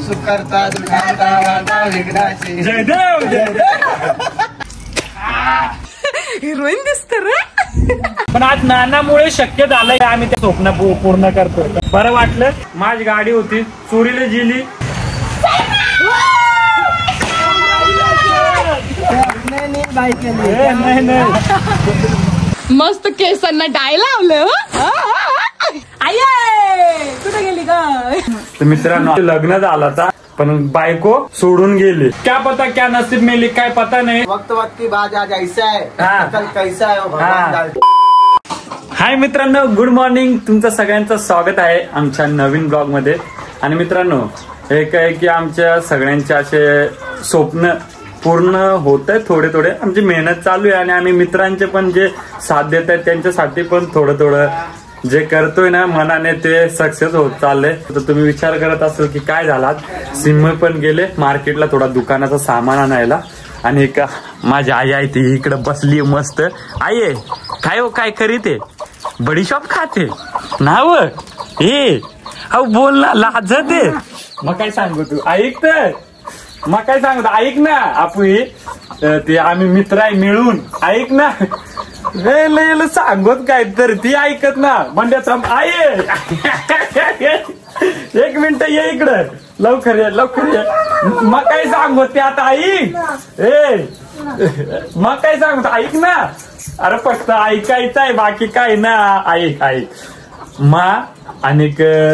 सुख करता विघ्नाची जय देव जय देव. हिरोईन दिसत रे. पण आज नानामुळे शक्य झालंय आम्ही ते स्वप्न पूर्ण करतोय. बरं वाटलं. माझी गाडी होती चोरीला गेली. नाही मस्त केसांना डाय लावलं. आई कुठे गेली ग. तर मित्रांनो लग्न झालं होता पण बायको सोडून गेली. क्या पता क्या नसीब मेली काय पता नाही. वक्त वक्त की बात आज ऐसा है कल कैसा है भगवान. हाय मित्रांनो गुड मॉर्निंग. तुमचं सगळ्यांचं स्वागत आहे आमच्या नवीन ब्लॉग मध्ये. आणि मित्रांनो एक आहे की आमच्या सगळ्यांचे असे स्वप्न पूर्ण होत आहे. थोडे थोडे आमची मेहनत चालू आहे आणि आम्ही मित्रांचे पण जे साथ देत आहेत त्यांच्यासाठी पण थोडं थोडं जे करतोय ना मनाने ते सक्सेस होत चाललंय. तर तुम्ही विचार करत असाल की काय झालात. सिम्म पण गेले मार्केटला थोडा दुकानाचं सामान आणायला. आणि एक माझी आई आहे ती इकडे बसली मस्त. आई आहे काय हो काय करीते. बडीशॉप खाते नाव ए हो बोल ना लाजत आहे. मग काय सांगू तू ऐक तर. मग काय सांगतो ऐक ना. आपण ते आम्ही मित्र आहे मिळून ऐक ना. लय सांगत काय तर ती ऐकत ना. बंड्याचा आई एक मिनिट ये इकडं लवकर ये लवकर ये. मग काय सांगत ते आता ऐक. मग काय सांगतो ऐक ना. अरे फक्त ऐकायचं आहे बाकी काय ना. ऐक ऐक मा आणि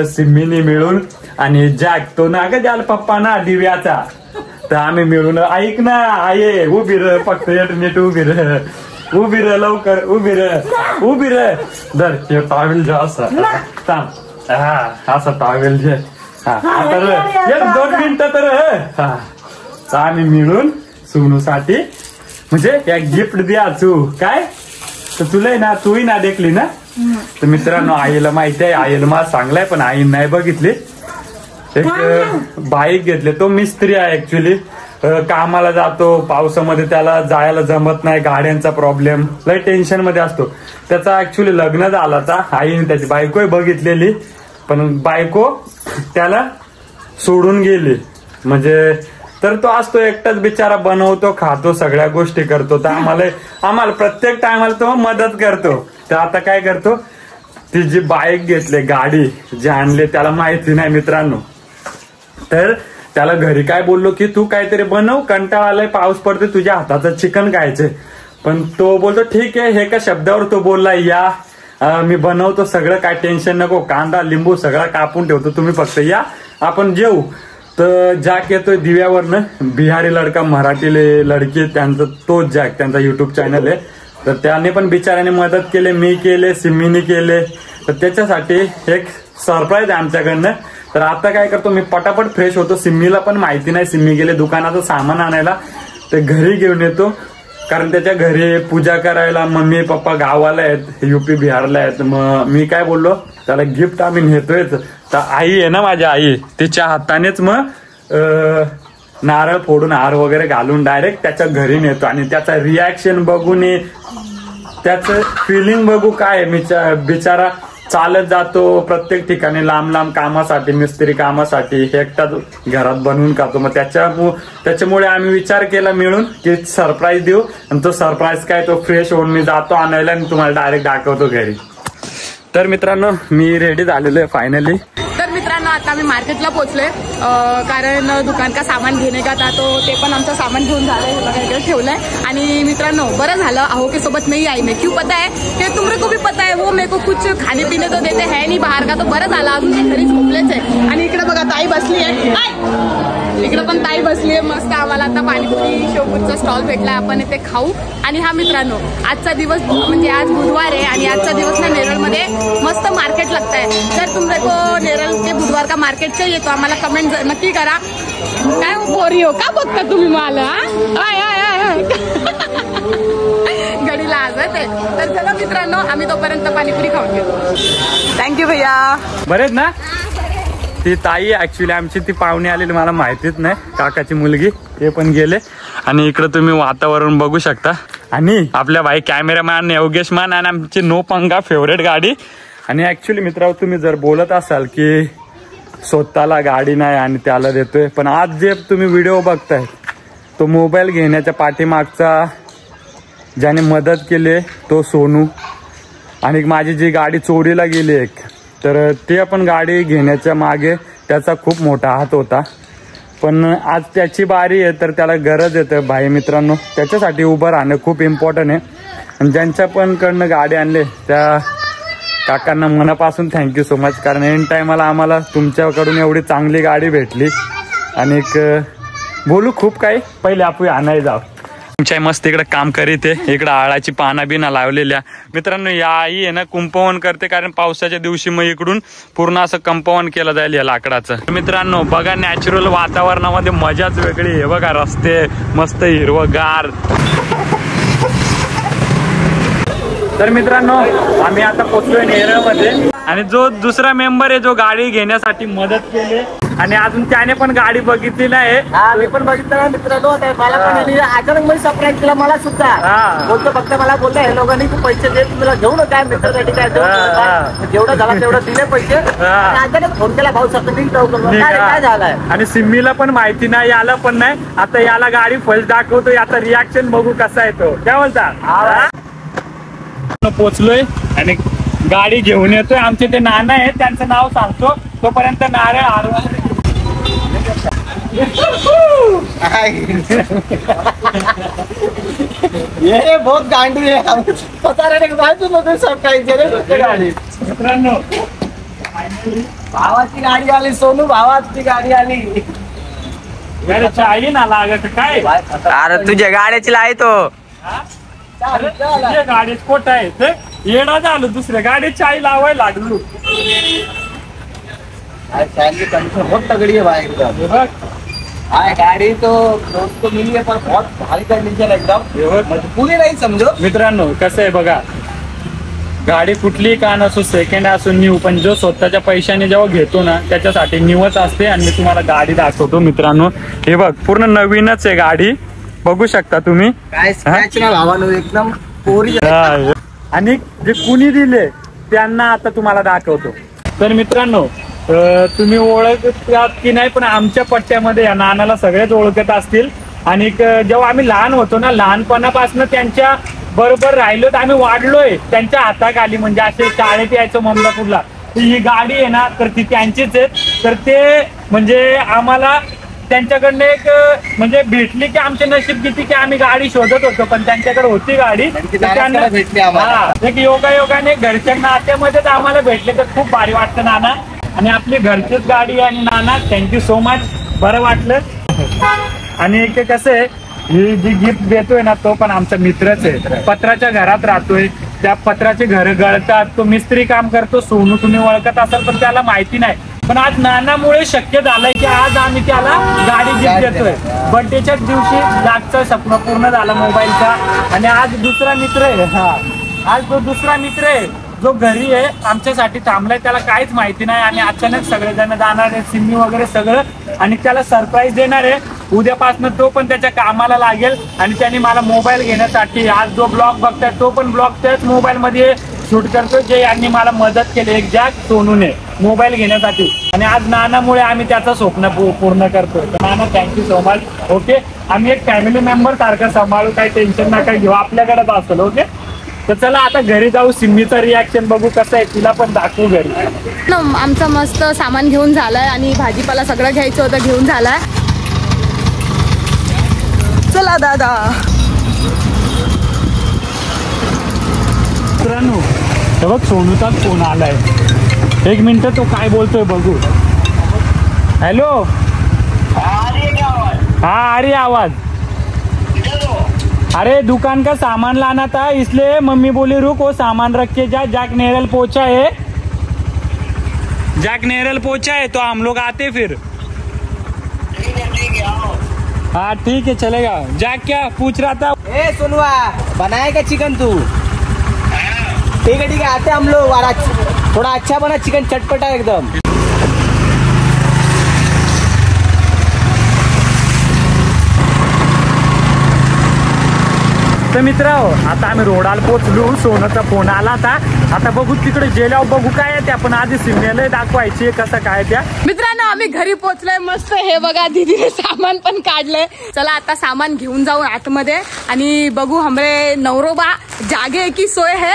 सिम्मीनी मिळून आणि जॅक तो ना ग द्याल पप्पा ना दिव्याचा. तर आम्ही मिळून ऐक ना आये उभी र फक्त नीट उभी र उभी र लवकर उभी र उभी र. धर ते टॉवेल जे असं थांब हा असं टॉवेल जे तर 2 मिनिटं तर आम्ही मिळून सोनूसाठी म्हणजे एक गिफ्ट द्या तू काय. तर तुला ना तूही ना देखली ना. तर मित्रांनो आईला माहिती आहे आईला मला चांगलाय पण आई नाही बघितली. एक बाईक घेतले. तो मिस्त्री आहे ऍक्च्युली कामाला जातो पावसामध्ये त्याला जायला जमत नाही. गाड्यांचा प्रॉब्लेम लय टेन्शन मध्ये असतो. त्याचा ऍक्च्युली लग्न झाला होता. आईने त्याची बायकोही बघितलेली पण बायको त्याला सोडून गेली. म्हणजे तर तो असतो एकटाच बिचारा बनवतो खातो सगळ्या गोष्टी करतो. तर आम्हाला प्रत्येक टायमाला तो मदत करतो. तर आता काय करतो ती जी बाईक घेतली गाडी जी आणली त्याला माहिती नाही मित्रांनो. तर त्याला घरी काय बोललो की तू काहीतरी बनव कंटाळा आलाय पाऊस पडते तुझ्या हाताचं चिकन खायचंय. पण तो बोलतो ठीक आहे. हे का शब्दावर तो बोलला या मी बनवतो सगळं काय टेन्शन नको. कांदा लिंबू सगळा कापून ठेवतो तुम्ही फक्त या आपण जेऊ. तर जॅक येतोय दिव्यावरनं. बिहारी लडका मराठी लडकी त्यांचं तोच जॅक त्यांचा युट्यूब चॅनल आहे. तर त्याने पण बिचाऱ्याने मदत केली मी केले सिम्मीने केले. तर त्याच्यासाठी एक सरप्राईज आहे आमच्याकडनं. तर आता काय करतो मी पटापट फ्रेश होतो. सिम्मीला पण माहिती नाही सिम्मी गेले दुकानाचं सामान आणायला. ते घरी घेऊन येतो कारण त्याच्या घरी पूजा करायला मम्मी पप्पा गावाला आहेत युपी बिहारला आहेत. मग मी काय बोललो त्याला गिफ्ट आम्ही नेतोय. तर आई आहे ना माझी आई तिच्या हातानेच मग नारळ फोडून हार वगैरे घालून डायरेक्ट त्याच्या घरी नेतो. आणि त्याचा रिॲक्शन बघून त्याचं फिलिंग बघू काय. बिचारा चालत जातो प्रत्येक ठिकाणी लांब लांब कामासाठी मिस्त्री कामासाठी एकटाच घरात बनवून खातो. मग त्याच्यामुळे आम्ही विचार केला मिळून की सरप्राईज देऊ. आणि तो सरप्राईज काय तो फ्रेश होऊन मी जातो आणायला आणि तुम्हाला डायरेक्ट दाखवतो घरी. तर मित्रांनो मी रेडी झालेलो आहे फायनली. तर मित्रांनो आता आम्ही मार्केटला पोहोचलोय कारण दुकान का सामान घेणे का था तो ते पण आमचं सामान घेऊन झालंय बघा इकडे ठेवलंय. आणि मित्रांनो बरं झालं आहो के सोबत नहीं आई मैं. क्यों पता है कि तुमरे को भी पता है वो मेरे को कुछ खाने पीने तो देते है नहीं बाहर का. तो बरं झालं अजून घरी झोपलेच आहे. आणि इकडे बघा ताई बसली आहे. इकडे पण ताई बसली आहे मस्त. आम्हाला आता पाणीपुरी शेवपुरीचा स्टॉल भेटला आपण इथे खाऊ. आणि हा मित्रांनो आजचा दिवस म्हणजे आज बुधवार आहे आणि आजचा दिवस ना नेरळमध्ये मस्त मार्केट लगता है. जर तुमरे को नेरळ के बुधवार का मार्केट चाहिए तो आम्हाला कमेंट नक्की करा. काय बोरी हो का बघता तुम्ही मला घडीला आजत आहे. तर चला मित्रांनो आम्ही तोपर्यंत पाणीपुरी खाऊन घेतो. थँक्यू भैया. बरेच ना. ती ताई ऍक्च्युली आमची ती पाहुणे आलेली मला माहितीच नाही काकाची मुलगी ते पण गेले. आणि इकडे तुम्ही वातावरण बघू शकता. आणि आपल्या भाई कॅमेरामॅन योगेश मान आणि आमची नो पंगा फेवरेट गाडी. आणि ऍक्च्युली मित्रांनो तुम्ही जर बोलत असाल की स्वतःला गाडी नाही आणि त्याला देतोय. पण आज जे तुम्ही व्हिडिओ बघताय तो मोबाईल घेण्याच्या पाठीमागचा ज्याने मदत केली तो सोनू. आणि माझी जी गाडी चोरीला गेली एक, तर ते पण गाडी घेण्याच्या मागे त्याचा खूप मोठा हात होता. पण आज त्याची बारी आहे, तर त्याला गरज येते भाई मित्रांनो. त्याच्यासाठी उभं राहणं खूप इम्पॉर्टंट आहे. आणि ज्यांच्या पण कडनं गाडी आणले त्या काकांना मनापासून थँक्यू सो मच. कारण एन टायमाला आम्हाला तुमच्याकडून एवढी चांगली गाडी भेटली. आणि एक बोलू खूप काही, पहिले आपण आणायला जाऊ. तुमच्या मस्त इकडे काम करीत आहे. इकडे आळाची पाना बिना लावलेल्या. मित्रांनो या आई आहे ना कुंपवण करते, कारण पावसाच्या दिवशी मग इकडून पूर्ण असं कंपाऊंड केलं जाईल या लाकडाचं. मित्रांनो बघा, नॅचरल वातावरणामध्ये मजाच वेगळी आहे. बघा रस्ते मस्त हिरवगार. तर मित्रांनो आम्ही आता पोहोचलोय नेरळमध्ये. आणि जो दुसरा मेंबर आहे जो गाडी घेण्यासाठी मदत केली आणि अजून त्याने पण गाडी बघितली नाही. मी पण बघितलं मित्रांनो. मला पण अचानक मध्ये सरप्राईज केला मला सुद्धा. बोलतो फक्त मला बोलतो हे लोकांनी तू पैसे दे, तुला घेऊ ना काय मित्रासाठी काय जेवढं झालं तेवढं दिले पैसे. अचानक फोन केला भाऊ सकाळी काय झालंय. आणि सिम्मीला पण माहिती नाही, याला पण नाही. आता याला गाडी फर्स्ट दाखवतो, याचा रिॲक्शन बघू कसा येतो. काय बोलता. पोचलोय आणि गाडी घेऊन येतोय. आमचे ते नाना आहेत, त्यांचं नाव सांगतो तोपर्यंत नारळ ये बहुत गांडी है. पता नहीं गाडी. मित्रांनो भावाची गाडी आली, सोनू भावाची गाडी आली. गाडीची आई ना लागत काय. अरे तुझ्या गाड्याची लाई तो गाडीत कोट आहे ते येणं झालं. दुसऱ्या गाडीची आई लावायला लागलो. बहुत तगड़ी है भाई एकदम. गाड़ी तो दोस्त को मिली है पर बहुत भारी कंडीशन है एकदम, पूरी नहीं समझो. मित्रांनो कसं आहे बघा, गाडी कुठली का नसो, सेकंड असो न्यू, पण जो स्वतःच्या पैशाने जेव्हा घेतो ना त्याच्यासाठी न्यूच असते. आणि मी तुम्हाला गाडी दाखवतो मित्रांनो. हे बघ पूर्ण नवीनच आहे गाडी, बघू शकता तुम्ही. काय स्क्रॅच ना भावानो, एकदम पोरी. आणि जे कुणी दिले त्यांना आता तुम्हाला दाखवतो. तर मित्रांनो तुम्ही ओळखतात की नाही, पण आमच्या पट्ट्यामध्ये या नानाला सगळेच ओळखत असतील. आणि जेव्हा आम्ही लहान होतो ना, लहानपणापासून त्यांच्या बरोबर राहिलो, तर आम्ही वाढलोय त्यांच्या हाताखाली. म्हणजे असे शाळेत यायचो ममदापूरला. ही गाडी आहे ना तर ती त्यांचीच आहे. तर ते म्हणजे आम्हाला त्यांच्याकडनं एक म्हणजे भेटली की आमचे नशीब किती की आम्ही गाडी शोधत होतो, पण त्यांच्याकडे होती गाडी. एक योगायोगाने घरच्या नात्यामध्येच आम्हाला भेटले, तर खूप भारी वाटतं नाना. आणि आपली घरचीच गाडी आहे. आणि नाना थँक्यू सो मच, बरं वाटलं. आणि एक कसं आहे, ही जी गिफ्ट देतोय ना तो पण आमचा मित्रच आहे. पत्राच्या घरात राहतोय, त्या पत्राचे घर गळतात, तो मिस्त्री काम करतो. सोनू तुम्ही ओळखत असाल पण त्याला माहिती नाही. पण आज नानामुळे शक्य झालंय की आज आम्ही त्याला गाडी गिफ्ट देतोय. बर्थडेच्याच दिवशी जागचं स्वप्न पूर्ण झालं मोबाईलचा. आणि आज दुसरा मित्र आहे, आज तो दुसरा मित्र आहे जो घरी आहे आमच्यासाठी थांबलाय. त्याला काहीच माहिती नाही आणि अचानक सगळेजण जाणार आहे, सिम्मी वगैरे सगळं. आणि त्याला सरप्राईज देणार आहे. उद्यापासून तो पण त्याच्या कामाला लागेल. आणि त्याने मला मोबाईल घेण्यासाठी, आज जो ब्लॉग बघताय तो पण ब्लॉग त्याच मोबाईल मध्ये शूट करतो, जे यांनी मला मदत केली एक जॅक सोनूने मोबाईल घेण्यासाठी. आणि आज नानामुळे आम्ही त्याचं स्वप्न पूर्ण करतोय. तर नाना थँक्यू सो मच. ओके, आम्ही एक फॅमिली मेंबर सारखं सांभाळू, काही टेन्शन नका घेऊ, आपल्याकडेच असेल. ओके, तर चला आता घरी जाऊ, सिम्मीचा रिॲक्शन बघू कसं आहे, तिला पण दाखवू घरी. आमचं मस्त सामान घेऊन झालंय आणि भाजीपाला सगळं घ्यायचं होतं, घेऊन झालाय. चला दादा. मित्रांनो हे बघ, सोनूचाच फोन आलाय. एक मिनिट, तो काय बोलतोय बघू. हॅलो. हाँ आ रही आवाज. अरे दुकान का सामान लाना था, इसलिए मम्मी बोली रुक, वो सामान रख के जा. जैक नेरल पहुंचा है, जैक नेरल पहुंचा है, तो हम लोग आते फिर. हाँ ठीक है चलेगा. जैक क्या पूछ रहा था. ए सुनवा, बनाएगा चिकन तू. ठीक है आते हम लोग. थोड़ा अच्छा बना चिकन, चटपटा एकदम. तर मित्र आता आम्ही रोडाला पोचलो. सोनूचा फोन आला आता बघू तिकडे गेल्यावर बघू काय आहे त्या, पण आधी सिग्नल दाखवायची कसं काय त्या. मित्रांनो आम्ही घरी पोहोचलोय मस्त. हे बघा दीदीने सामान पण काढलंय. चला आता सामान घेऊन जाऊ आतमध्ये आणि बघू हमरे नवरोबा जागे की सोय है.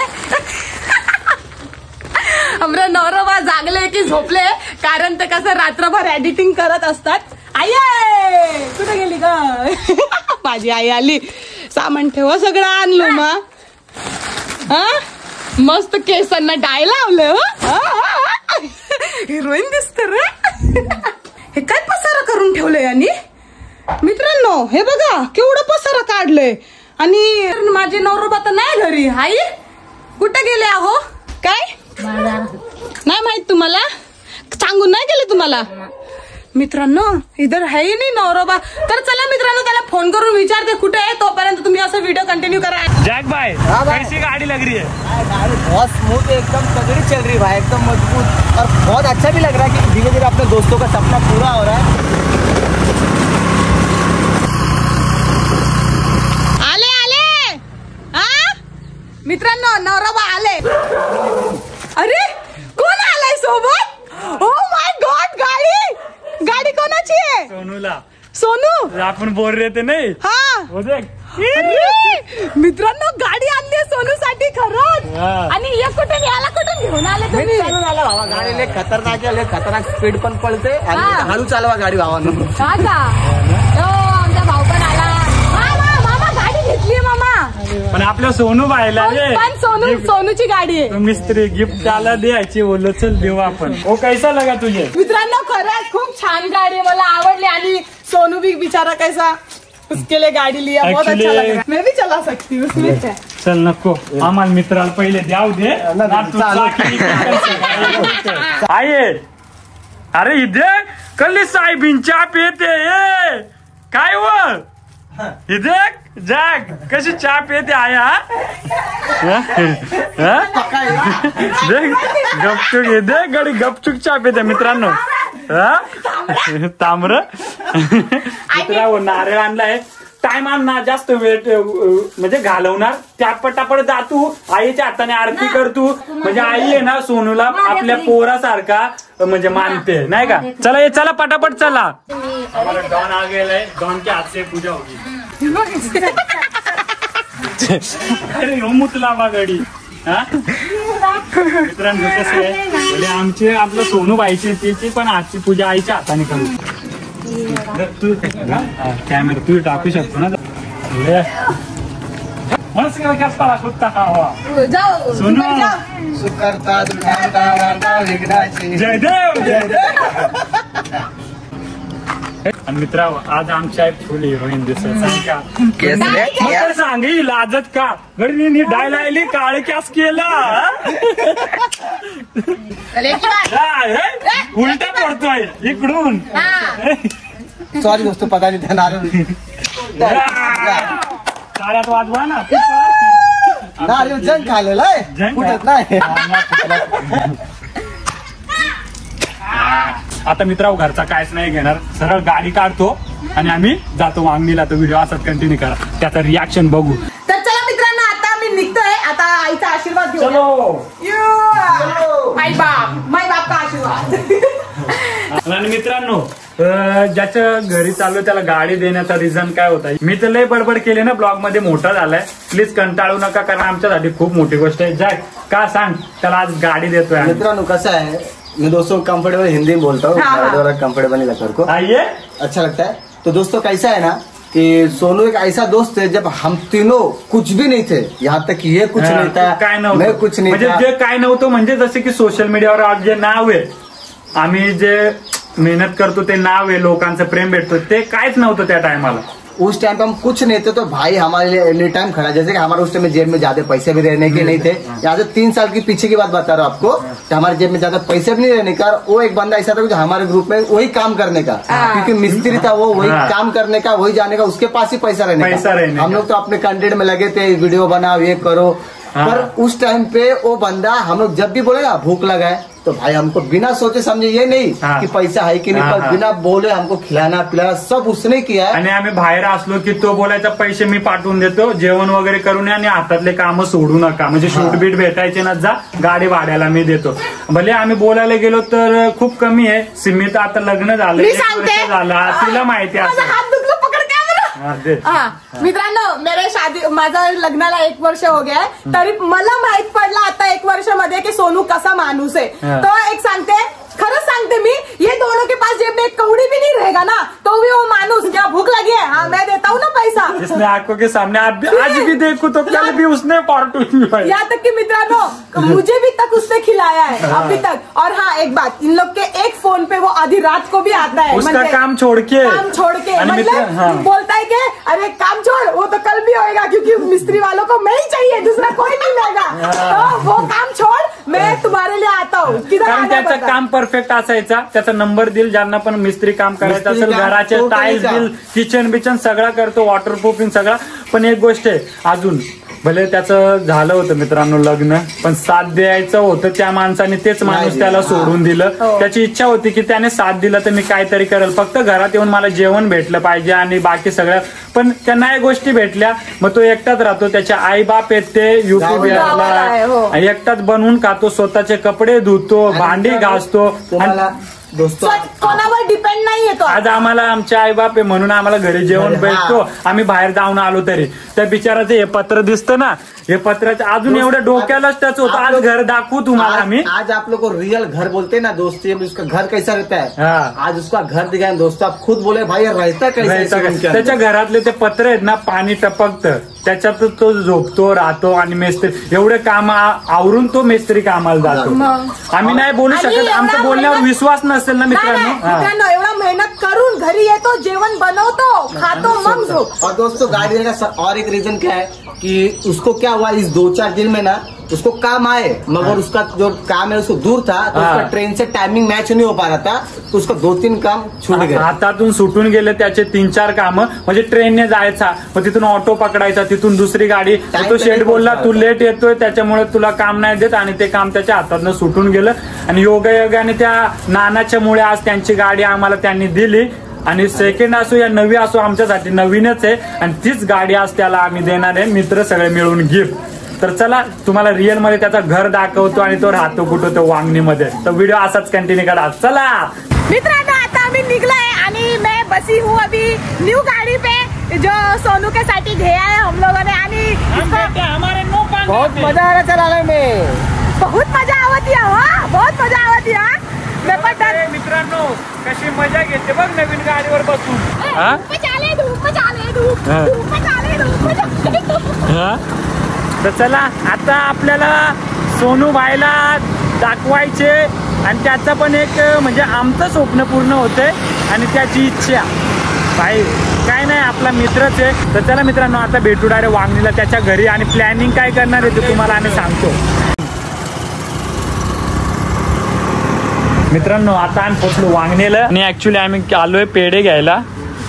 हमरे नवरोबा जागले की झोपले, कारण ते कसं रात्रभर एडिटिंग करत असतात. आई कुठे गेली ग. माझी आई आली. सामान ठेवा सगळं आणलो मग. हा मस्त केसांना डाय लावलं. हिरोईन दिसते रे. हे काय पसारा करून ठेवलंय यांनी. मित्रांनो हे बघा केवढं पसारा काढलंय. आणि माझे नवरोबा तर नाही घरी. आई कुठे गेले आहो. काय नाही माहित तुम्हाला. सांगून नाही गेले तुम्हाला. मित्रांनो इधर है ही नाही नवरोबा. तर चला मित्रांनो त्याला फोन करून विचारते कुठे आहे. तोपर्यंत तुम्ही असं व्हिडिओ कंटिन्यू करा. जैक भाई कैसी गाड़ी लग रही है. गाड़ी बहुत स्मूथ है, एकदम तगड़ी चल रही है भाई, एकदम मजबूत और बहुत अच्छा भी लग रहा है कि धीरे धीरे अपने दोस्तों का सपना पूरा हो रहा है. आले आले. हा मित्रांनो नवरोबा आले. अरे कोण आलाय सोबत. Oh my God. गाडी कोणाची आहे. सोनूला. सोनू आपण बोल रहे थे नहीं. हा हो देख. मित्रांनो गाडी आणली सोनूसाठी खरंच. आणि हे कुठून याला कुठून घेऊन आले तुम्ही. चालून आला भावा. गाडी लय खतरनाक आहे, लय खतरनाक स्पीड पण पळते आणि हळू चालवा गाडी भावानं. हा का. आमचा भाऊ पण आला. मामा गाडी घेतली मामा. पण आपल्या सोनू बायला पण सोनूची गाडी आहे. मिस्त्री गिफ्ट त्याला द्यायची. बोललो चल देऊ आपण. ओ कैसा लगा तुझे. मित्रांनो खरंच खूप छान गाडी मला आवडली. आणि सोनू भी बिचारा कैसा उसके लिए गाडी लिया. बहुत अच्छा लग रहा है. मैं भी चला सकती हूँ उसमें क्या. चल नको आम्हाला मित्राला पहिले द्याव दे. आहे अरे इथे कल्ली साहेबींच्या पेते काय व इथे जॅक कशी चहा पेते आया. देख गपचूक येते गडी गपचूक चहा पेते मित्रांनो. ताम्र मित्रांनो नारळ आणलाय. टाइम ना जास्त वेळ म्हणजे घालवणार त्या पटापट जातू. आईच्या हाताने आरती करतू. म्हणजे आई आहे ना सोनूला आपल्या पोरासारखा म्हणजे मानते नाही का. चला ये चला पटापट चला. हमारा डॉन आ गेलाय. डॉन के हात से पूजा होगी. अरे हो मुतला गाडी. हा मित्रांनो कसं आहे म्हणजे आमचे आपलं सोनू बाईची त्याची पण आजची पूजा आईच्या हाताने करू. तू कॅमेरा तू टाकू शकतो ना. मस्त कसा कुत्ता खावा. सोनू जयदेव जयदेव. आणि मित्रा आज आमच्या फुल हिरोईन दिसत सांगी लाजत का गडी डाय लायली काळ कॅस केला. उलटा पडतोय इकडून. सॉरी दोस्तों पता नहीं ध्यान आ रहा. टाळ्यात वाजवा ना. जंग खालेला नाही. आता मित्रांनो घरचा कायच नाही घेणार. सरळ गाडी काढतो आणि आम्ही जातो वांगणीला. तो व्हिडिओ असाच कंटिन्यू करा. त्याचा रिॲक्शन बघू. तर चला मित्रांनो आता आम्ही निघतोय. आता आईचा आशीर्वाद घेऊ. माय बाप का आशीर्वाद. आणि मित्रांनो ज्याच्या घरी चाललो त्याला गाडी देण्याचा रिझन काय होता. मी तर लय बडबड केली ना ब्लॉग मध्ये. मोठा झालाय. प्लीज कंटाळू नका कारण आमच्यासाठी खूप मोठी गोष्ट आहे. जॅक का सांग त्याला आज गाडी देतोय. मित्रांनो कसं आहे मैं दोस्तों कंफर्टेबल हिंदी में बोलता हूँ. कंफर्टेबल नहीं लगता को आइए अच्छा लगता है. तो दोस्तों कैसा है ना कि सोनू एक ऐसा दोस्त है जब हम तीनों कुछ भी नहीं थे. यहाँ तक कि ये कुछ नहीं था काय नव्हतं. मैं कुछ नहीं म्हणजे था. जे काय नव्हतं म्हणजे जसे की सोशल मीडियावर आज जे नाव आहे आम्ही जे मेहनत करतो ते नाव आहे लोकांचं प्रेम भेटतो ते काहीच नव्हतं त्या टायमाला. उस टाइम पे हम कुछ नहीं थे तो भाई हमारे लिए एनी टाइम खड़ा. जैसे कि हमारे उस टाइम में जेब में ज्यादा पैसे भी रहने के नहीं थे. यहाँ से 3 साल की पीछे की बात बता रहा हूँ आपको. तो हमारे जेब में ज्यादा पैसे भी नहीं रहने का. वो एक बंदा ऐसा था जो हमारे ग्रुप में वही काम करने का क्योंकि मिस्त्री था वो वही काम करने का वही जाने का. उसके पास ही पैसा रहने का. हम लोग तो अपने कंटेंट में लगे थे वीडियो बनाओ ये करो. पर उस टाइम पे वो बंदा हम लोग जब भी बोले ना भूख लगा है तो भाई हमको बिना सोचे समझे ये नहीं की पैसा आहे की नाही, पण बिना बोले हमको खिलाना पिलाना सब उसने किया. आणि आम्ही बाहेर असलो की तो बोलायचा पैसे मी पाठवून देतो, जेवण वगैरे करून आणि हातातले काम सोडू नका, म्हणजे शूट बीट भेटायचे ना, जा गाडी भाड्याला मी देतो. भले आम्ही बोलायला गेलो तर खूप कमी आहे. सिमीत आता लग्न झालं, 1 वर्ष झाला, तिला माहिती असं. मित्रांनो, मेरे शादी माझा लग्नाला 1 वर्ष हो गया है, तरी मला माहित पडलं आता 1 वर्षामध्ये की सोनू कसा माणूस आहे. तो एक सांगते, खरंच सांगते मी, ये दोनों के पास जेब में एक कौड़ी भी नहीं रहेगा ना, तो भी वो मानुस क्या भूख लगी है, हाँ मैं देता हूँ ना पैसा. इसने आंखों के सामने आज भी देखो तो कल भी उसने पार्टी. यहाँ तक कि मित्रांनो, मुझे भी तक उसने खिलाया है अभी तक. और हाँ, एक बात, इन लोग के एक फोन पे वो आधी रात को भी आता है, उसका काम छोड़ के मतलब बोलता है कि अरे काम छोड़, वो तो कल भी होएगा, क्योंकि मिस्त्री वालों को मैं ही चाहिए, दूसरा कोई नहीं लेगा. तो वो काम छोड़, मैं तुम्हारे लिए आता हूँ. कारण त्याचं काम परफेक्ट असायचा. त्याचा नंबर दिल, ज्यांना पण मिस्त्री काम करायचं असेल, घराचे टाईल्स बिल, किचन बिचन सगळं करतो, वॉटरप्रूफिंग सगळं. पण एक गोष्ट आहे अजून, भले त्याचं झालं होतं मित्रांनो लग्न, पण साथ द्यायचं होतं त्या माणसाने, तेच माणूस त्याला सोडून दिलं. त्याची इच्छा होती की त्याने साथ दिला तर मी काहीतरी करेल, फक्त घरात येऊन मला जेवण भेटलं पाहिजे आणि बाकी सगळ्या, पण त्यांना या गोष्टी भेटल्या. मग तो एकटाच राहतो, त्याचे आई बाप आहेत ते युपी बिहारला, एकटाच बनवून खातो, स्वतःचे कपडे धुतो, भांडी घासतो, कोणावर डिपेंड नाही येतो. आज आम्हाला आमचे आई बाप आहे म्हणून आम्हाला घरी जेवण भेटतो. आम्ही बाहेर जाऊन आलो तरी त्या बिचाराचं हे पत्र दिसतं ना, हे पत्राचं अजून एवढं डोक्यालाच त्याच होतं. आज घर दाखवू तुम्हाला आम्ही. आज आप लोग को रियल घर बोलते ना दोस्ती, उसका घर कैसा रहता है, आज उसका घर दिखाया दोस्तों. आप खुद बोले भाई रहता कैसा. त्याच्या घरातले ते पत्र आहेत ना, पाणी टपकतं, त्याच्यात तो झोपतो, राहतो आणि मेस्त्री एवढे काम आवरून तो मेस्त्री कामाला जातो. आम्ही नाही बोलू शकत, आमच्या बोलण्यावर विश्वास नसेल ना मित्रांनो. एवढा मेहनत करून घरी येतो, जेवण बनवतो, खातो, मग झोप. और दोस्तों गाड़ी का और एक रीजन क्या है कि उसको क्या हुआ, इस 2-4 दिन में ना उसको काम आए, मगर उसका जो काम है उसको दूर था, तो उसका ट्रेन से टाइमिंग मैच नहीं हो पा रहा था, तो उसका 2-3 काम छूट गए, हातातून सुटून गेले त्याचे 3-4 काम. म्हणजे ट्रेनने जायचा, मग तिथून ऑटो पकडायचा, तिथून दुसरी गाडी. तो शेठ बोलला तू लेट येतोय त्याच्यामुळे तुला काम नाही देत, आणि ते काम त्याच्या हातातनं सुटून गेलं. आणि योगायोगाने त्या नानाच्या मुळे आज त्यांची गाडी आम्हाला त्यांनी दिली. आणि सेकंड असो या नवी असो, आमच्यासाठी नवीनच आहे, आणि तीच गाडी आज त्याला आम्ही देणार आहे, मित्र सगळे मिळून गिफ्ट. तर चला तुम्हाला रिअल मध्ये त्याचं घर दाखवतो आणि तो राहतो कुठं, तो वांगणीमध्ये. तर व्हिडिओ असाच कंटिन्यू करा. चला मित्रांनो, आता आम्ही निघलोय आणि मैं बसी हूँ अभी न्यू गाड़ी पे, जो सोनू के साथ गया है हम लोगों ने. आणि बहुत मजा आ रहा चला में, बहुत मजा आवती है, बहुत मजा आवती है. मित्रांनो कशी मजा घेते बघ नवीन गाडीवर बसून. तर चला आता आपल्याला सोनू भाईला दाखवायचे, आणि त्याचं पण एक म्हणजे आमचं स्वप्न पूर्ण होतंय आणि त्याची इच्छा. भाई काय नाही, आपला मित्रच आहे. तर चला मित्रांनो, आता भेटू डायरेक्ट वांगणीला त्याच्या घरी, आणि प्लॅनिंग काय करणार आहे ते तुम्हाला आम्ही सांगतो. मित्रांनो आता आम्ही पोचलो वांगणीला, आणि ऍक्च्युली आम्ही आलोय पेढे घ्यायला.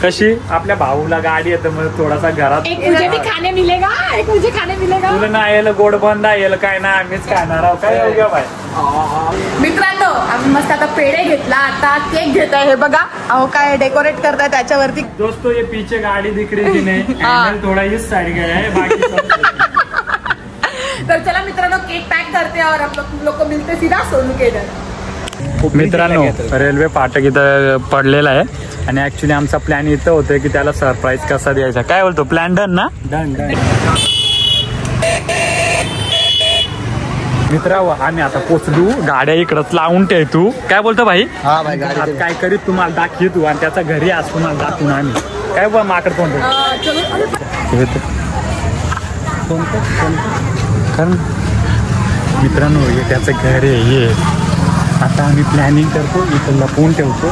कशी आपल्या भाऊला गाडी येतं, मग थोडासा घरात एक मुझे भी खाने मिलेगा, एक मुझे खाने मिलेगा. तुला नाही यायला गोड बंद यायला काय ना, आम्हीच खाणार आहोत. काय येऊया बाय. मित्रांनो आम्ही मस्त आता पेढे घेतला, आता केक घेत आहे. हे बघा अहो काय डेकोरेट करताय त्याच्यावरती. दोस्तों ये पीछे गाड़ी दिख रही थी नहीं, एंगल थोड़ा इस साइड गया है, बाकी तर चला मित्रांनो केक पॅक करते और आप लोग को मिलते सीधा सोनू के इधर. मित्रांनो रेल्वे फाटक इथं पडलेला आहे, आणि ऍक्च्युली आमचा प्लॅन इथं होतं की त्याला सरप्राईज कसा द्यायचा. काय बोलतो, प्लॅन डन ना? डन. मित्रांनो आम्ही आता पोचलू, गाड्या इकडंच लावून ठेवतो. काय बोलतो भाई? हा भाई गाडी काय करीत तुम्हाला दाखवतो, आणि त्याचा घरी आज तुम्हाला दाखवून आम्ही. काय बा माकड कोणतं मित्रांनो, हे त्याचं घर आहे. हे आता आम्ही प्लॅनिंग करतो, इथं लपवून ठेवतो,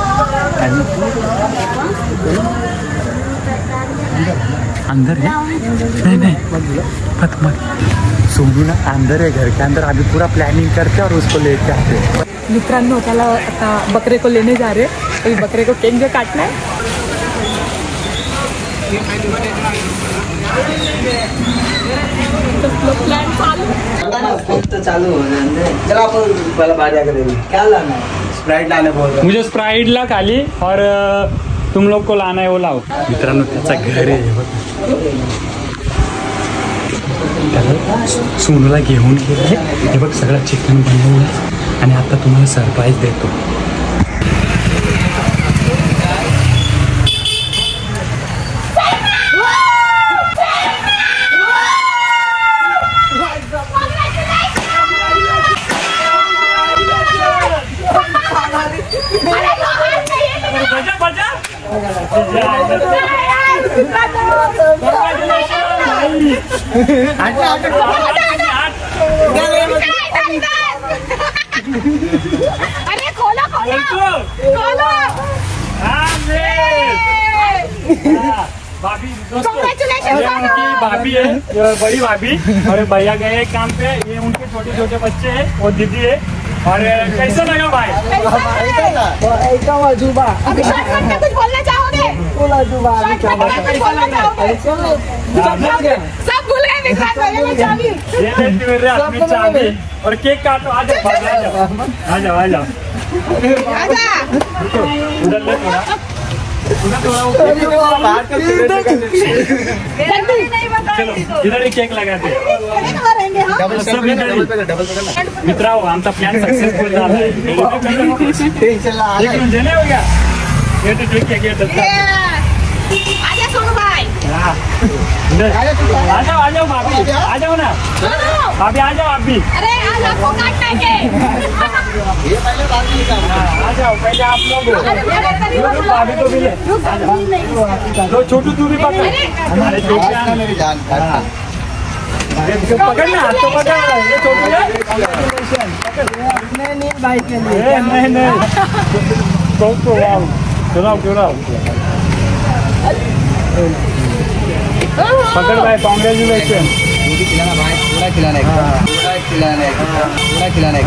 आणि अंदर है नहीं मत सोनू ना अंदर है, घर के अंदर. अभी पूरा प्लानिंग करते और उसको लेके आते. मित्रांनो त्याला आता बकरे को लेने जा रहे, तो बकरे को केक जो काटना है चालू हो चला अपन पहला बाहर जाकर क्या लाना है? स्प्राइट लाने बोल रहे मुझे स्प्राइट ला खाली और तुम लोग को लाना है वो लाओ. मित्रांनो त्याचा घर आहे त्याला सोनूला घेऊन गेले. हे बघ सगळं चिकन बनवलं आणि आता तुम्हाला सरप्राईज देतो. अरे खोलो खोलो खोलो. भाभी Congratulations, ये उनकी भाभी है, ये बड़ी भाभी. और भैया गए हैं काम पे. ये उनके छोटे छोटे बच्चे हैं. वो दीदी है. और कैसा लगा भाई? एकदम अजूबा. अभी शॉर्टकट में कुछ बोलना चाहोगे? सब भूल गए मित्र. चाबी ये लेती मेरे हाथ में चाबी और केक काटो. आ जाओ आ जाओ आ जाओ. उधर ले थोड़ा इधर ही केक लगाते. मित्रांनो आमचा प्लॅन सक्सेसफुल झाला आहे. म्हणजे नाही हो गया. येतो केक येतो. आजा सोनू भाई. आ जाओ भाभी आ जाओ ना. भाभी आ जाओ आप भी. अरे आज आपको काटना है. आ जाओ पहले आप लोग. भाभी को भी ले. तो छोटू तू भी पकड़. अरे पकड़ ना हाथ तो पकड़. ये छोटू नहीं भाई के लिए नहीं चलाओ पकड़ भाई. कांग्रेचुलेशन. खिलाना भाई पूरा खिलाना है. पूरा खिलाना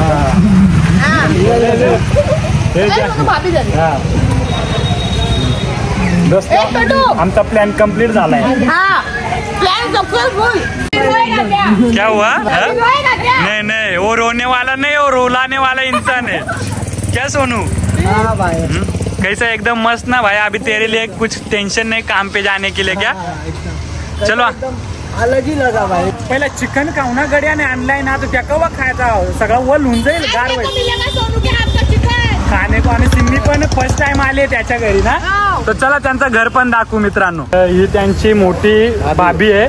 आमचा प्लॅन कम्प्लीट झालाय. Plan successful. क्या हुआ? नहीं वो रोने वाला नहीं, वो रुलाने वाला इंसान है. क्या सोनू? हाँ भाई. कैसा एकदम मस्त ना भाई. अभी तेरे लिए कुछ टेंशन नहीं काम पे जाने के लिए. क्या चलो अलग ही लगा भाई. पहिला चिकन खाऊ ना गड्याने आणलाय ना तर त्या कवा खायचा सगळं वल होऊन जाईल. गार होईल सोनू के हाथ का चिकन खाणे को. आणि सिम्मी पण फर्स्ट टाइम आले त्याच्या घरी ना. तर चला त्यांचं घर पण दाखवू मित्रांनो. ही त्यांची मोठी भाभी आहे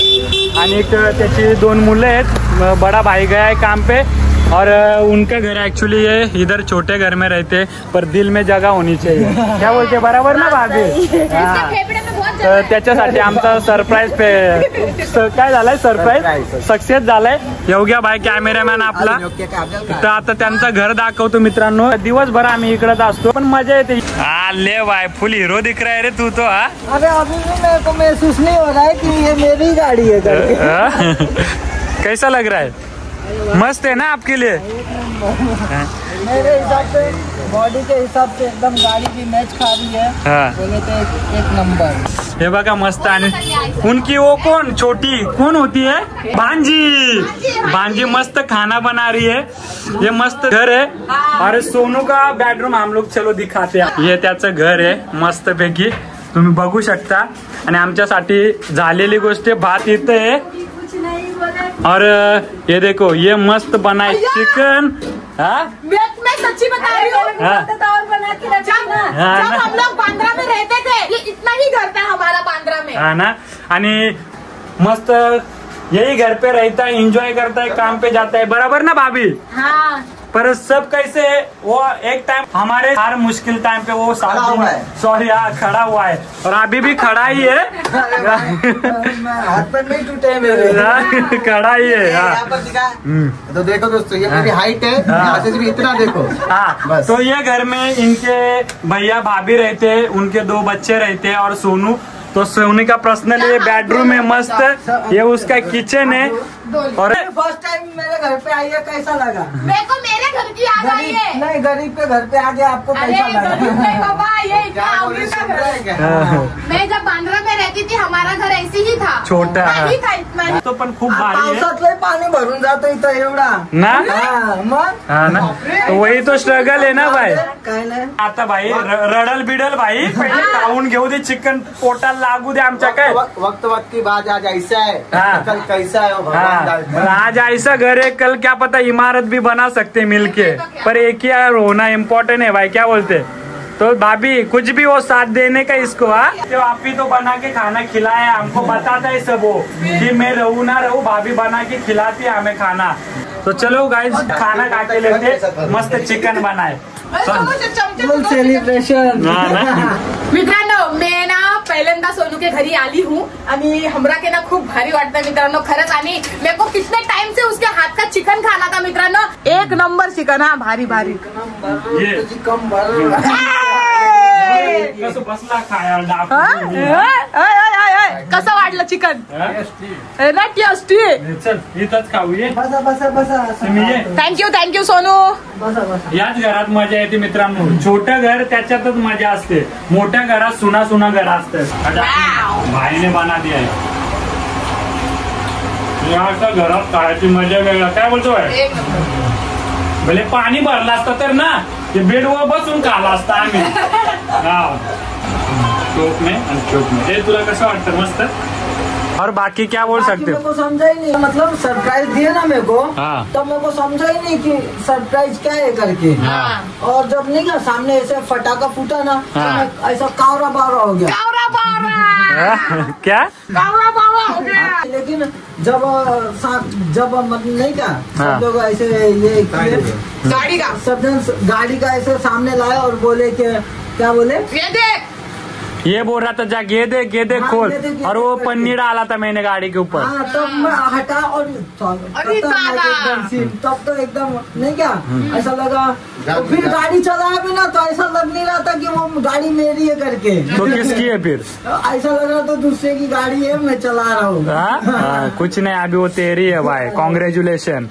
आणि त्याची 2 मुलं आहेत. बड़ा भाई गया है काम पे और उनका घर एक्चुअली ये इधर छोटे घर में रहते पर दिल में जगह होनी चाहिए. क्या बोलते बराबर ना भाभी? तर त्याच्यासाठी आमचा सरप्राईज काय झालाय सरप्राईज सक्सेस झालाय. योग्य भाई कॅमेरामॅन आपला. तर आता त्यांचं घर दाखवतो मित्रांनो. दिवसभर आम्ही इकडे असतो पण मजा येते. ले भाई फुल हीरो दिख रहा है रे तू तो. अरे अभी भी मेरे को महसूस नहीं हो रहा है कि ये मेरी गाड़ी है करके. कैसा लग रहा है? मस्त है ना आपके लिए. मेरे हिसाब से बॉडी के हिसाब से एकदम गाड़ी भी मैच खा रही है. बोले तो एक नंबर. हे बघा मस्त. आणि उनकी वो कौन छोटी कौन होती है? भांजी मस्त खाना बना रही है. ये मस्त घर है. और सोनू का बेडरूम हम लोग चलो दिखाते हैं. हे त्याचं घर आहे मस्त पैकी तुम्ही बघू शकता. आणि आमच्यासाठी झालेली गोष्ट भात इथं आहे. और ये देखो ये मस्त बनाए चिकन. मैं सच्ची बता रही हूँ. जब हम लोग बांद्रा में रहते थे ये इतना ही घर था हमारा बांद्रा में. हाँ ना. आणि मस्त यही घर पे रहता है, एंजॉय करता है, काम पे जाता है. बराबर ना भाभी? हाँ. पर सब कैसे वो एक टाइम हमारे हर मुश्किल टाइम पे वो साथ हुआ है. सॉरी हाँ खड़ा हुआ है और अभी भी खड़ा ही है. हाथ पर नहीं टूटे हैं मेरे. खड़ा ही है. यहाँ पर दिखा. तो देखो दोस्तों ये मेरी हाइट है. यहाँ से भी इतना देखो. हाँ तो ये घर में इनके भैया भाभी रहते हैं, उनके 2 बच्चे रहते हैं और सोनू. तो सोनू का पर्सनल ये बेडरूम है मस्त. ये उसका किचन है. और फर्स्ट टाइम मेरे घर पे आई है कैसा लगा? मेरे को मेरे घर की याद आई है. नहीं गरीब के घर पे आ गया आपको कैसा लगा? बाबा ये मैं जब बांद्रा में रहती की थी हमारा घर ऐसे ही था, छोटा, नहीं था इतना ही। तो पण खूप भारी आहे पावसातलंही पाणी भरून जातं इथं एवढा ना. हा, मग हा ना, तो वही तो स्ट्रगल आहे ना भाई. काय नाही आता भाई रडल बिडल भाई, पहिले खाऊन घेऊ दे, चिकन पोटाला लागू दे आमच्या काय. वक्त वक्त की बात आज ऐसा है, हाँ. कल कैसा है वो भगवान जानता है. आज ऐसा घर है, कल क्या पता इमारत भी बना सकते मिलके, पर एक ही यार होना इम्पोर्टेंट है भाई, क्या बोलते. तो भाभी कुछ भी वो साथ देने का इसको. हाँ, तो आप ही तो बना के खाना खिलाया, हमको बताता है सब वो कि मैं रहूँ ना रहूँ, भाभी बना के खिलाती है हमें खाना. तो चलो गाइस खाना खा के लेते, मस्त चिकन बनाए. फुल सेलिब्रेशन. मित्रांनो मी ना पहिल्यांदा सोनू के घरी आली हूँ आणि हमरा के ना खूप भारी वाटतं मित्रांनो खरंच. आणि मेरे को कितने टाइम से उसके हाथ का चिकन खाना था मित्रांनो. एक नंबर चिकन. हा भारी भारी. ये. कम भर कसं बसला खाया डाक. कसं वाटलं चिकन ना. टेस्टी. चल इथंच खाऊ ये. बसा बसा बसा ये. थँक्यू सोनू. बसा बसा. याच घरात मजा येते मित्रांनो. छोटं घर त्याच्यातच मजा असते, मोठ्या घरात सुना सुना घर असतं. भाईने बना दिया है याच्या घरात खायची मजा वेगळा. काय बोलतोय. भले पाणी भरलं असतं तर ना ते बेडवर बसून खाला असता आम्ही. हा चोप में आणि चोप में. हे तुला कसं वाटतं. मस्त. और बाकी क्या बोल सकते मेरे को समझा ही नहीं, मतलब सरप्राइज दिए ना मेरे को, हाँ. तब मेरे को समझा ही नहीं कि सरप्राइज क्या है करके. हाँ. और जब नहीं क्या सामने ऐसे फटाका फूटा ना, तो हाँ. मैं ऐसा कावरा बावरा हो गया. क्या. लेकिन जब जब मतलब नहीं क्या हाँ. सब लोग ऐसे ये किए, गाड़ी का सब जन गाड़ी का ऐसे सामने लाए और बोले कि क्या बोले, ये देख. ये बोल रहा था जा गे दे हाँ, खोल. ये दे, और वो पन्नी डाला था मैंने गाड़ी के ऊपर. हाँ तब मैं हटा और अरे तब तो एकदम नहीं क्या ऐसा लगा. तो फिर गाड़ी चलाया भी ना तो ऐसा लग नहीं रहा था कि वो गाड़ी मेरी है करके. तो किसकी है फिर. ऐसा लग रहा था दूसरे की गाड़ी है, मैं चला रहा हूँ. हाँ? कुछ नहीं, अभी वो तेरी है भाई. कॉन्ग्रेचुलेशन.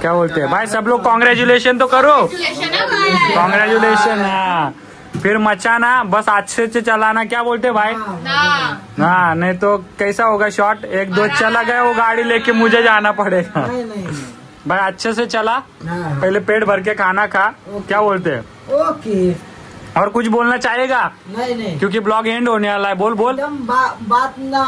क्या बोलते हैं भाई, सब लोग कॉन्ग्रेचुलेशन तो करो. कॉन्ग्रेचुलेशन. हाँ फिर मचाना बस अच्छे से चलाना. क्या बोलते भाई. हाँ नहीं तो कैसा होगा शॉट. एक दो चला गया वो गाड़ी लेके मुझे जाना पड़ेगा. नहीं नहीं भाई अच्छे से चला. हाँ. पहले पेट भर के खाना खा. क्या बोलते हैं. ओके. और कुछ बोलना चाहेगा नहीं नहीं क्योंकि ब्लॉग एंड होने वाला है. बोल बोल. एकदम बात ना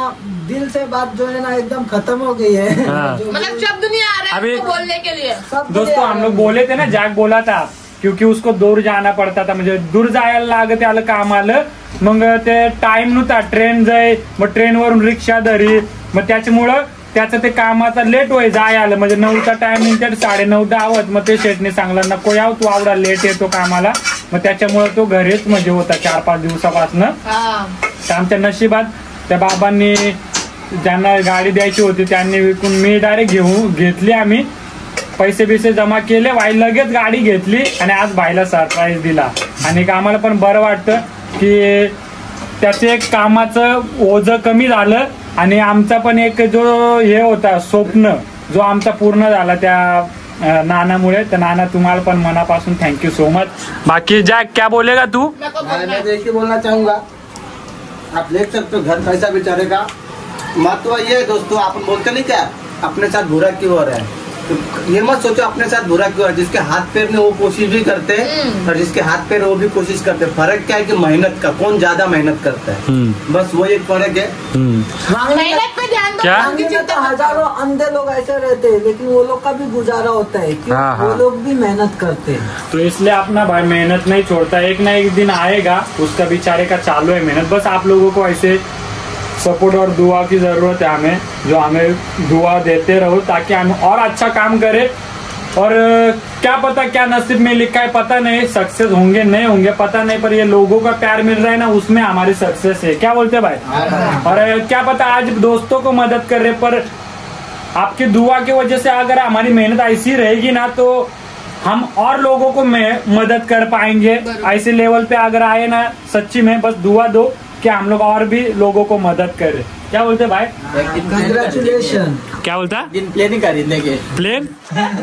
दिल से बात जो है ना एकदम खत्म हो गई है. हाँ. मतलब शब्द नहीं आ रहा है अभी- उसको बोलने के लिए. सब दोस्तों हम लोग बोले थे ना, जॅक बोला था क्योंकि उसको दूर जाना पडता था, म्हणजे दूर जायला लागत आलं काम आलं. मग ते टाइम नव्हता, ट्रेन जाय, मग ट्रेनवरून रिक्षा धरी, मग त्याच्यामुळं त्याचं ते कामाचा लेट होय जाय आलं. म्हणजे 9चा टायमिंग त्या 9:30 10 मग ते शेटने सांगला नको याव तू आवडा लेट येतो कामाला. मग त्याच्यामुळे तो घरीच म्हणजे होता 4-5 दिवसापासून. तर आमच्या नशिबात त्या बाबांनी ज्यांना गाडी द्यायची होती त्यांनी विकून मी डायरेक्ट घेतली. आम्ही पैसे बिसे जमा केले, भाई लगेच गाडी घेतली आणि आज भाईला सरप्राईज दिला. आणि आम्हाला पण बरं वाटतं की त्याचं एक कामाचं ओझं कमी झालं आणि आमचा पण एक जो हे होता स्वप्न जो आमचा पूर्ण झाला त्या नानामुळे. तर नाना तुम्हाला पण मनापासून थँक्यू सो मच. बाकी जॅक क्या बोलेगा तू. मैं देखिए बोलना चाहूंगा, आप देख सकते हो घर कैसा बेचारेगा. महत्व ये है दोस्तों, आप बोलते नहीं क्या अपने साथ बुरा क्यों हो रहा है. तो ये मत सोचो अपने साथ बुरा क्यों है. जिसके हाथ पैर ने वो कोशिश भी करते हैं और जिसके हाथ पैर वो भी कोशिश करते हैं. फर्क क्या है कि मेहनत का, कौन ज्यादा मेहनत करता है. बस वो एक फर्क है. मेहनत पे ध्यान दो. क्या? बाकी चिंता मत हजारों अंधे लोग ऐसे रहते हैं लेकिन वो लोग का भी गुजारा होता है क्यों? हाँ, हाँ. वो लोग भी मेहनत करते हैं. तो इसलिए अपना भाई मेहनत नहीं छोड़ता. एक ना एक दिन आएगा, उसका बेचारे का चालू है मेहनत. बस आप लोगों को ऐसे सपोर्ट और दुआ की जरूरत है हमें, जो हमें दुआ देते रहो ताकि हम और अच्छा काम करें. और क्या पता क्या नसीब में लिखा है पता नहीं, सक्सेस होंगे नहीं होंगे पता नहीं, पर ये लोगों का प्यार मिल रहा है ना उसमें हमारी सक्सेस है. क्या बोलते हैं भाई. और क्या पता आज दोस्तों को मदद कर रहे, पर आपकी दुआ की वजह से अगर हमारी मेहनत ऐसी रहेगी ना तो हम और लोगों को मदद कर पाएंगे. ऐसे लेवल पे अगर आए ना, सच्ची में बस दुआ दो कि हम लोग और भी लोगों को मदद करें। क्या बोलते भाई? कंग्रेचुलेशन। क्या बोलता? प्लेन खरीदने के प्लेन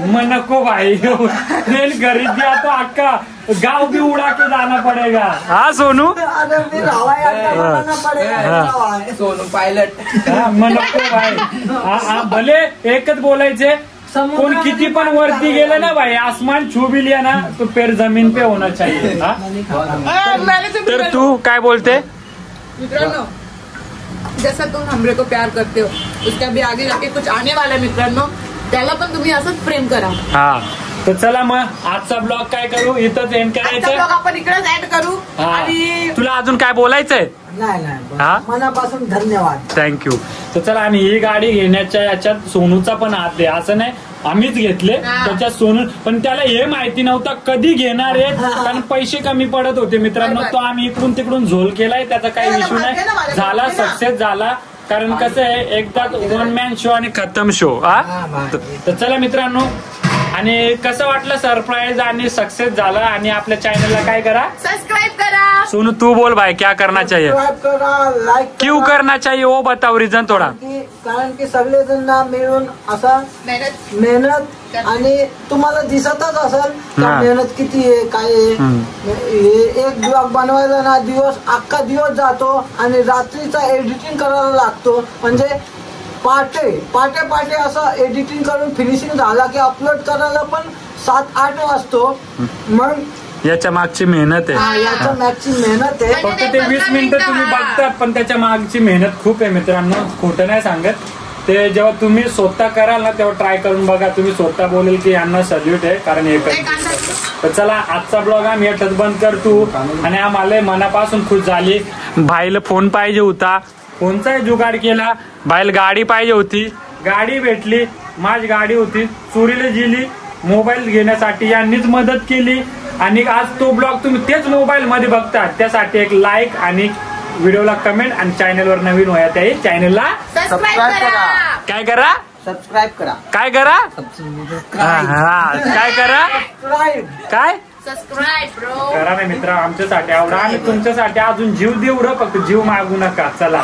मैं नको भाई, प्लेन खरीद दिया तो आपका गांव भी उड़ा के जाना पड़ेगा। हाँ सोनू, अरे फिर हवाई अड्डा बनाना पडेगा सोनू पायलट। मग नको भाई, भले एकच बोलायचे, कोण किती पण वरती गेलं ना भाई, आसमान छू भी लिया ना तो पैर जमीन पे होना चाहिए। तर तू काय बोलते? मित्रांनो, जैसा तुम हमरे को प्यार करते हो उसका भी आगे जाके कुछ आने वाला है मित्रांनो, त्याला पण तुम्ही असंच प्रेम करा। हा, तर चला मग आजचा ब्लॉग काय करू, इथंच एंड करायचं। आपण इकडेच ऍड करू। आणि तुला अजून काय बोलायचंय? नाही, मनापासून धन्यवाद, थँक्यू। तर चला, आणि ही गाडी घेण्याच्या याच्यात सोनूचा पण हात आहे, असं नाही आम्हीच घेतले त्याच्यात सोनू, पण त्याला हे माहिती नव्हतं कधी घेणार आहे, कारण पैसे कमी पडत होते मित्रांनो, तो आम्ही इकडून तिकडून झोल केलाय, त्याचा काही इश्यू नाही झाला, सक्सेस झाला, कारण कसं आहे एकदा वन मॅन शो आणि खतम शो। तर चला मित्रांनो, आणि कसं वाटलं सरप्राईज आणि सक्सेस झालं, आणि आपल्या चॅनलला काय करा, सबस्क्राईब करा। सोनू तू बोल भाई, क्या करना चाहिए, करा, लाईक क्यों करना चाहिए वो बताओ रिझन थोडा। कारण की सगळेजण मिळून असा मेहनत, आणि तुम्हाला दिसतच असेल मेहनत किती आहे, काय आहे। एक ब्लॉग बनवायला ना अख्खा दिवस जातो, आणि रात्रीचा एडिटिंग करायला लागतो, म्हणजे पाटे असं एडिटिंग करून फिनिशिंग झाला की अपलोड करायला पण 7-8 वाजतो। मग याच्या मागची मेहनत आहे, याच्या मागची मेहनत आहे। फक्त ते 20 मिनिटं तुम्ही बघतात, पण त्याच्या मागची मेहनत खूप आहे मित्रांनो, खोटं नाही सांगत। ते जेव्हा तुम्ही स्वतः कराल ना तेव्हा ट्राय करून बघा, तुम्ही स्वतः बोलेल की यांना सल्यूट आहे, कारण हे तर चला, आजचा ब्लॉग आम्ही यातच बंद करतो, आणि आम्हाला मनापासून खुश झाली। भाईला फोन पाहिजे होता, फोनचा जुगाड केला, बाईल गाडी पाहिजे होती, गाडी भेटली, माझी गाडी होती चोरीला गेली, मोबाईल घेण्यासाठी यांनीच मदत केली, आणि आज तो ब्लॉग तुम्ही तेच मोबाईल मध्ये बघता, त्यासाठी एक लाईक आणि व्हिडिओला कमेंट, आणि चॅनलवर नवीन होया त्या चॅनलला सबस्क्राईब करा। काय करा, सबस्क्राईब करा, काय करा, काय करा, काय सबस्क्राईब ब्रो करा ना मित्र, आमच्यासाठी आवडा, आणि तुमच्यासाठी अजून जीव देऊ र, फक्त जीव मागू नका। चला.